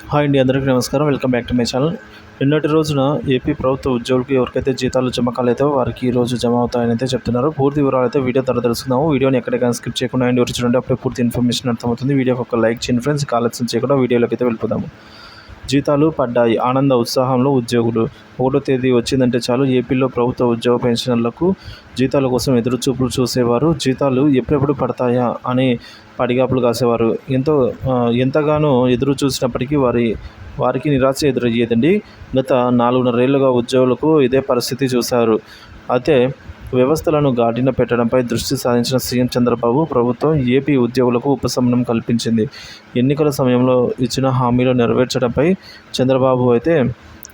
Hi అండి, అందరికీ నమస్కారం. Welcome back to my channel. నిన్నటి రోజున ఏపీ ప్రభుత్వ ఉద్యోగులకు ఎవరికైతే జీతాలు జమ కాలేదో వారికి ఈ రోజు జమ అవుతాయని అయితే చెప్తున్నారు. పూర్తి వివరాలు అయితే వీడియో ద్వారా తెలుసుకుందాము. వీడియోని ఎక్కడికైనా స్కిప్ చేయకుండా అండ్ ఎవరు చూడండి, అప్పుడే పూర్తి ఇన్ఫర్మేషన్ అర్థమవుతుంది. వీడియోకి ఒక లైక్ చేయండి ఫ్రెండ్స్. ఆలస్యం చేయకుండా వీడియోలోకి అయితే వెళ్ళిపోదాము. జీతాలు పడ్డాయి, ఆనంద ఉత్సాహంలో ఉద్యోగులు. 1వ తేదీ వచ్చిందంటే చాలు ఏపీలో ప్రభుత్వ ఉద్యోగ పెన్షనర్లకు జీతాల కోసం ఎదురుచూపులు చూసేవారు. జీతాలు ఎప్పుడెప్పుడు పడతాయా అని పడిగాపులు కాసేవారు. ఎంతగానో ఎదురు చూసినప్పటికీ వారికి నిరాశ ఎదురయ్యేదండి. గత 4.5 ఏళ్లుగా ఉద్యోగులకు ఇదే పరిస్థితి చూశారు. అయితే వ్యవస్థలను గాడిన పెట్టడంపై దృష్టి సారించిన సీఎం చంద్రబాబు ప్రభుత్వం ఏపీ ఉద్యోగులకు ఉపశమనం కల్పించింది. ఎన్నికల సమయంలో ఇచ్చిన హామీలు నెరవేర్చడంపై చంద్రబాబు అయితే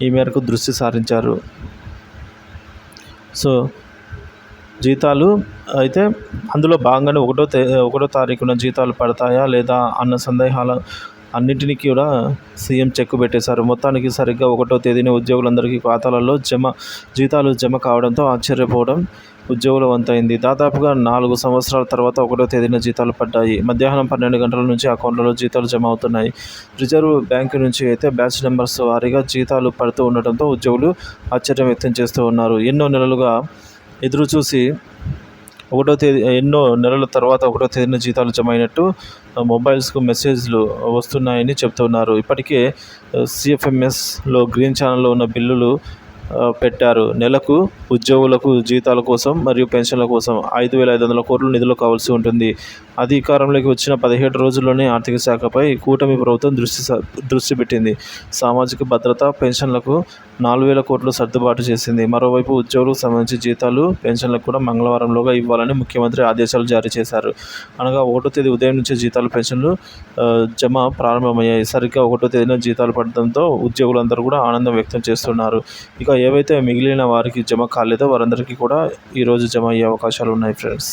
ఈ మేరకు దృష్టి సారించారు. సో జీతాలు అయితే అందులో భాగంగానే 1వ తారీఖున జీతాలు పడతాయా లేదా అన్న సందేహాలు అన్నింటినీ కూడా సీఎం చెక్ పెట్టేశారు. మొత్తానికి సరిగ్గా 1వ తేదీన ఉద్యోగులందరికీ ఖాతాలలో జీతాలు జమ కావడంతో ఆశ్చర్యపోవడం ఉద్యోగుల వంతైంది. దాదాపుగా 4 సంవత్సరాల తర్వాత 1వ తేదీన జీతాలు పడ్డాయి. మధ్యాహ్నం 12 గంటల నుంచి అకౌంట్లలో జీతాలు జమ అవుతున్నాయి. రిజర్వ్ బ్యాంకు నుంచి అయితే బ్యాచ్ నెంబర్స్ వారీగా జీతాలు పడుతూ ఉండటంతో ఉద్యోగులు ఆశ్చర్యం వ్యక్తం చేస్తూ ఉన్నారు. ఎన్నో నెలల తర్వాత 1వ తేదీన జీతాలు జమ అయినట్టు మొబైల్స్కు మెసేజ్లు వస్తున్నాయని చెప్తున్నారు. ఇప్పటికే సిఎఫ్ఎంఎస్లో గ్రీన్ ఛానల్లో ఉన్న బిల్లులు పెట్టారు. నెలకు ఉద్యోగులకు జీతాల కోసం మరియు పెన్షన్ల కోసం 5,500 కోట్ల నిధులు కావాల్సి ఉంటుంది. అధికారంలోకి వచ్చిన 17 రోజుల్లోనే ఆర్థిక శాఖపై కూటమి ప్రభుత్వం దృష్టి పెట్టింది. సామాజిక భద్రత, పెన్షన్లకు 4,000 కోట్లు సర్దుబాటు చేసింది. మరోవైపు ఉద్యోగులకు సంబంధించి జీతాలు, పెన్షన్లకు కూడా మంగళవారంలోగా ఇవ్వాలని ముఖ్యమంత్రి ఆదేశాలు జారీ చేశారు. అనగా 1వ తేదీ ఉదయం నుంచి జీతాలు, పెన్షన్లు జమ ప్రారంభమయ్యాయి. సరిగ్గా 1వ తేదీన జీతాలు పడడంతో ఉద్యోగులందరూ కూడా ఆనందం వ్యక్తం చేస్తున్నారు. ఇక ఏవైతే మిగిలిన వారికి జమ కాలేదో వారందరికీ కూడా ఈరోజు జమ అయ్యే అవకాశాలు ఉన్నాయి ఫ్రెండ్స్.